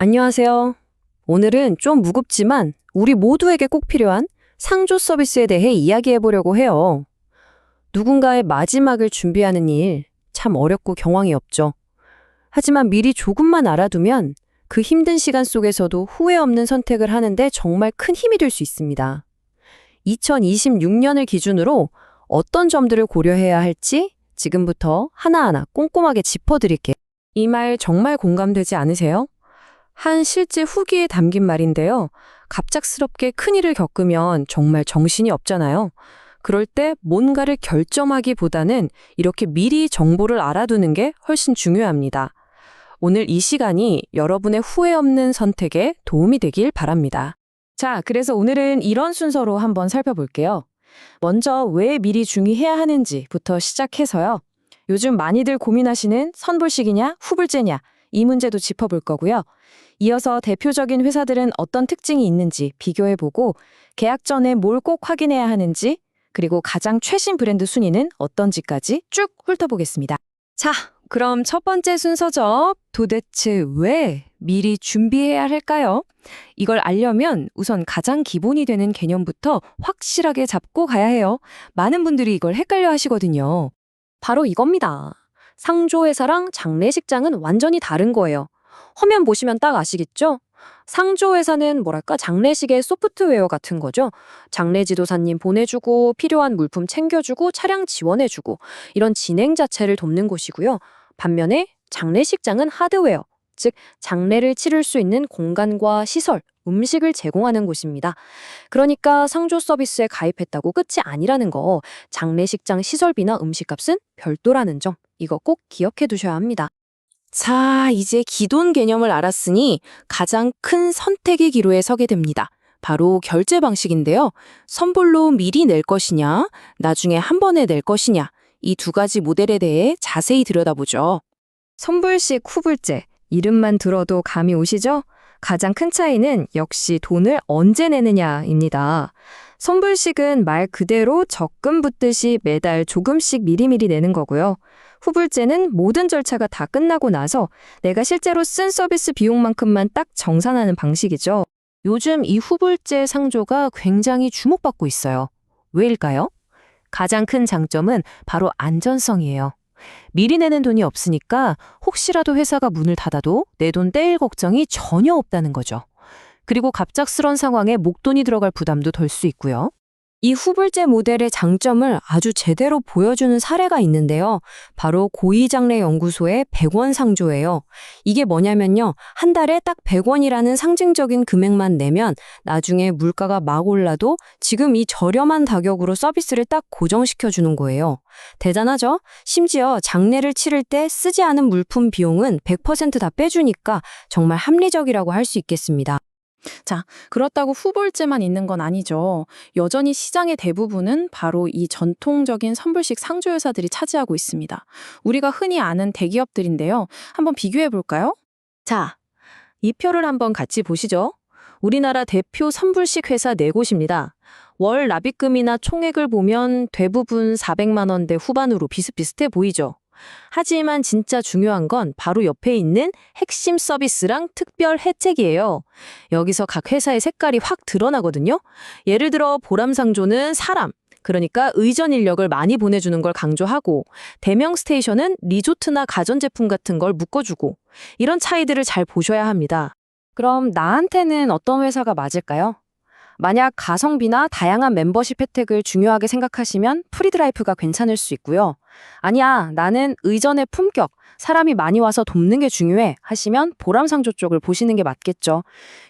안녕하세요. 오늘은 좀 무겁지만 우리 모두에게 꼭 필요한 상조 서비스에 대해 이야기해 보려고 해요. 누군가의 마지막을 준비하는 일, 참 어렵고 경황이 없죠. 하지만 미리 조금만 알아두면 그 힘든 시간 속에서도 후회 없는 선택을 하는데 정말 큰 힘이 될 수 있습니다. 2026년을 기준으로 어떤 점들을 고려해야 할지 지금부터 하나하나 꼼꼼하게 짚어드릴게요. 이 말 정말 공감되지 않으세요? 한 실제 후기에 담긴 말인데요. 갑작스럽게 큰일을 겪으면 정말 정신이 없잖아요. 그럴 때 뭔가를 결정하기보다는 이렇게 미리 정보를 알아두는 게 훨씬 중요합니다. 오늘 이 시간이 여러분의 후회 없는 선택에 도움이 되길 바랍니다. 자, 그래서 오늘은 이런 순서로 한번 살펴볼게요. 먼저 왜 미리 준비해야 하는지부터 시작해서요. 요즘 많이들 고민하시는 선불식이냐 후불제냐 이 문제도 짚어볼 거고요. 이어서 대표적인 회사들은 어떤 특징이 있는지 비교해보고 계약 전에 뭘 꼭 확인해야 하는지 그리고 가장 최신 브랜드 순위는 어떤지까지 쭉 훑어보겠습니다. 자, 그럼 첫 번째 순서죠. 도대체 왜 미리 준비해야 할까요? 이걸 알려면 우선 가장 기본이 되는 개념부터 확실하게 잡고 가야 해요. 많은 분들이 이걸 헷갈려 하시거든요. 바로 이겁니다. 상조회사랑 장례식장은 완전히 다른 거예요. 화면 보시면 딱 아시겠죠? 상조회사는 뭐랄까 장례식의 소프트웨어 같은 거죠. 장례지도사님 보내주고 필요한 물품 챙겨주고 차량 지원해주고 이런 진행 자체를 돕는 곳이고요. 반면에 장례식장은 하드웨어, 즉 장례를 치를 수 있는 공간과 시설, 음식을 제공하는 곳입니다. 그러니까 상조 서비스에 가입했다고 끝이 아니라는 거, 장례식장 시설비나 음식값은 별도라는 점, 이거 꼭 기억해 두셔야 합니다. 자, 이제 기존 개념을 알았으니 가장 큰 선택의 기로에 서게 됩니다. 바로 결제 방식인데요. 선불로 미리 낼 것이냐, 나중에 한 번에 낼 것이냐, 이 두 가지 모델에 대해 자세히 들여다보죠. 선불식 후불제, 이름만 들어도 감이 오시죠? 가장 큰 차이는 역시 돈을 언제 내느냐입니다. 선불식은 말 그대로 적금 붓듯이 매달 조금씩 미리미리 내는 거고요. 후불제는 모든 절차가 다 끝나고 나서 내가 실제로 쓴 서비스 비용만큼만 딱 정산하는 방식이죠. 요즘 이 후불제 상조가 굉장히 주목받고 있어요. 왜일까요? 가장 큰 장점은 바로 안전성이에요. 미리 내는 돈이 없으니까 혹시라도 회사가 문을 닫아도 내 돈 떼일 걱정이 전혀 없다는 거죠. 그리고 갑작스런 상황에 목돈이 들어갈 부담도 덜 수 있고요. 이 후불제 모델의 장점을 아주 제대로 보여주는 사례가 있는데요. 바로 고이장례연구소의 100원 상조예요. 이게 뭐냐면요. 한 달에 딱 100원이라는 상징적인 금액만 내면 나중에 물가가 막 올라도 지금 이 저렴한 가격으로 서비스를 딱 고정시켜주는 거예요. 대단하죠? 심지어 장례를 치를 때 쓰지 않은 물품 비용은 100%다 빼주니까 정말 합리적이라고 할 수 있겠습니다. 자, 그렇다고 후불제만 있는 건 아니죠. 여전히 시장의 대부분은 바로 이 전통적인 선불식 상조회사들이 차지하고 있습니다. 우리가 흔히 아는 대기업들인데요. 한번 비교해 볼까요? 자, 이 표를 한번 같이 보시죠. 우리나라 대표 선불식 회사 4곳입니다. 월 납입금이나 총액을 보면 대부분 400만 원대 후반으로 비슷비슷해 보이죠. 하지만 진짜 중요한 건 바로 옆에 있는 핵심 서비스랑 특별 혜택이에요. 여기서 각 회사의 색깔이 확 드러나거든요. 예를 들어 보람상조는 사람, 그러니까 의전 인력을 많이 보내주는 걸 강조하고 대명 스테이션은 리조트나 가전제품 같은 걸 묶어주고 이런 차이들을 잘 보셔야 합니다. 그럼 나한테는 어떤 회사가 맞을까요? 만약 가성비나 다양한 멤버십 혜택을 중요하게 생각하시면 프리드라이프가 괜찮을 수 있고요. 아니야, 나는 의전의 품격, 사람이 많이 와서 돕는 게 중요해 하시면 보람상조 쪽을 보시는 게 맞겠죠.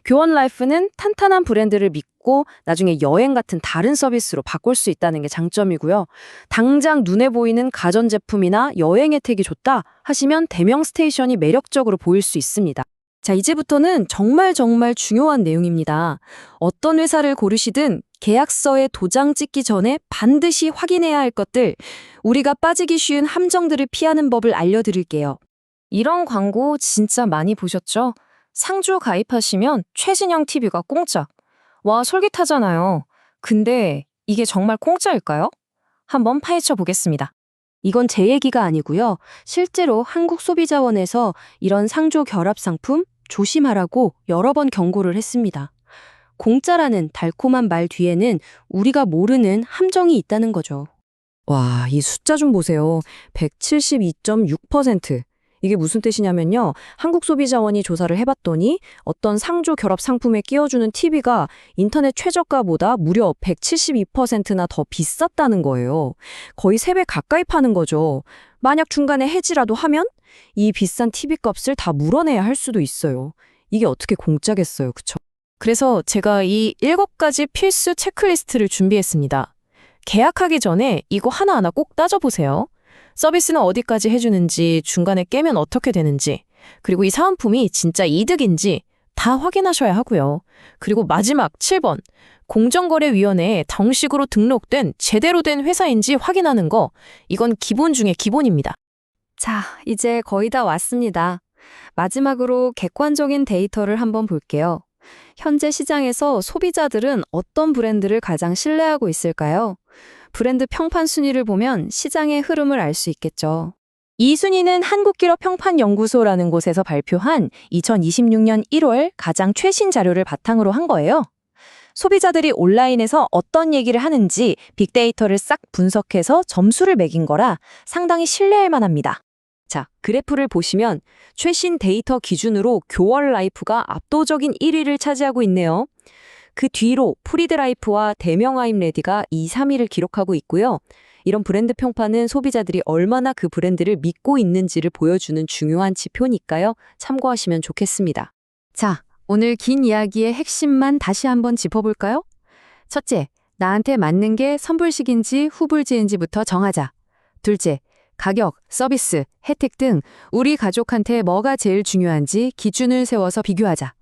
교원라이프는 탄탄한 브랜드를 믿고 나중에 여행 같은 다른 서비스로 바꿀 수 있다는 게 장점이고요. 당장 눈에 보이는 가전제품이나 여행 혜택이 좋다 하시면 대명 스테이션이 매력적으로 보일 수 있습니다. 자, 이제부터는 정말 중요한 내용입니다. 어떤 회사를 고르시든 계약서에 도장 찍기 전에 반드시 확인해야 할 것들, 우리가 빠지기 쉬운 함정들을 피하는 법을 알려드릴게요. 이런 광고 진짜 많이 보셨죠? 상조 가입하시면 최신형 TV가 공짜. 와, 솔깃하잖아요. 근데 이게 정말 공짜일까요? 한번 파헤쳐 보겠습니다. 이건 제 얘기가 아니고요. 실제로 한국소비자원에서 이런 상조 결합 상품, 조심하라고 여러 번 경고를 했습니다. 공짜라는 달콤한 말 뒤에는 우리가 모르는 함정이 있다는 거죠. 와, 이 숫자 좀 보세요. 172.6%. 이게 무슨 뜻이냐면요. 한국소비자원이 조사를 해봤더니 어떤 상조 결합 상품에 끼워주는 TV가 인터넷 최저가보다 무려 172%나 더 비쌌다는 거예요. 거의 3배 가까이 파는 거죠. 만약 중간에 해지라도 하면 이 비싼 TV 값을 다 물어내야 할 수도 있어요. 이게 어떻게 공짜겠어요, 그쵸? 그래서 제가 이 7가지 필수 체크리스트를 준비했습니다. 계약하기 전에 이거 하나하나 꼭 따져보세요. 서비스는 어디까지 해주는지, 중간에 깨면 어떻게 되는지, 그리고 이 사은품이 진짜 이득인지 다 확인하셔야 하고요. 그리고 마지막 7번, 공정거래위원회에 정식으로 등록된 제대로 된 회사인지 확인하는 거, 이건 기본 중에 기본입니다. 자, 이제 거의 다 왔습니다. 마지막으로 객관적인 데이터를 한번 볼게요. 현재 시장에서 소비자들은 어떤 브랜드를 가장 신뢰하고 있을까요? 브랜드 평판 순위를 보면 시장의 흐름을 알 수 있겠죠. 이 순위는 한국기업평판연구소라는 곳에서 발표한 2026년 1월 가장 최신 자료를 바탕으로 한 거예요. 소비자들이 온라인에서 어떤 얘기를 하는지 빅데이터를 싹 분석해서 점수를 매긴 거라 상당히 신뢰할 만합니다. 자, 그래프를 보시면 최신 데이터 기준으로 교월 라이프가 압도적인 1위를 차지하고 있네요. 그 뒤로 프리드라이프와 대명아임레디가 2, 3위를 기록하고 있고요. 이런 브랜드 평판은 소비자들이 얼마나 그 브랜드를 믿고 있는지를 보여주는 중요한 지표니까요. 참고하시면 좋겠습니다. 자, 오늘 긴 이야기의 핵심만 다시 한번 짚어볼까요? 첫째, 나한테 맞는 게 선불식인지 후불제인지부터 정하자. 둘째, 가격, 서비스, 혜택 등 우리 가족한테 뭐가 제일 중요한지 기준을 세워서 비교하자.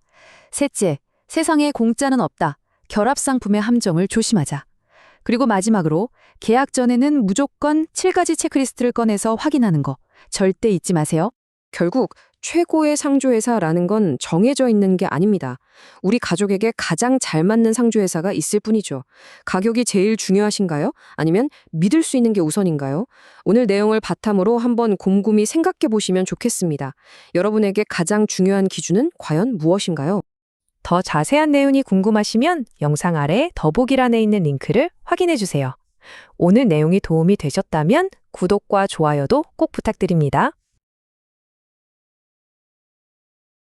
셋째, 세상에 공짜는 없다. 결합상품의 함정을 조심하자. 그리고 마지막으로 계약 전에는 무조건 7가지 체크리스트를 꺼내서 확인하는 거 절대 잊지 마세요. 결국 최고의 상조회사라는 건 정해져 있는 게 아닙니다. 우리 가족에게 가장 잘 맞는 상조회사가 있을 뿐이죠. 가격이 제일 중요하신가요? 아니면 믿을 수 있는 게 우선인가요? 오늘 내용을 바탕으로 한번 곰곰이 생각해 보시면 좋겠습니다. 여러분에게 가장 중요한 기준은 과연 무엇인가요? 더 자세한 내용이 궁금하시면 영상 아래 더보기란에 있는 링크를 확인해 주세요. 오늘 내용이 도움이 되셨다면 구독과 좋아요도 꼭 부탁드립니다.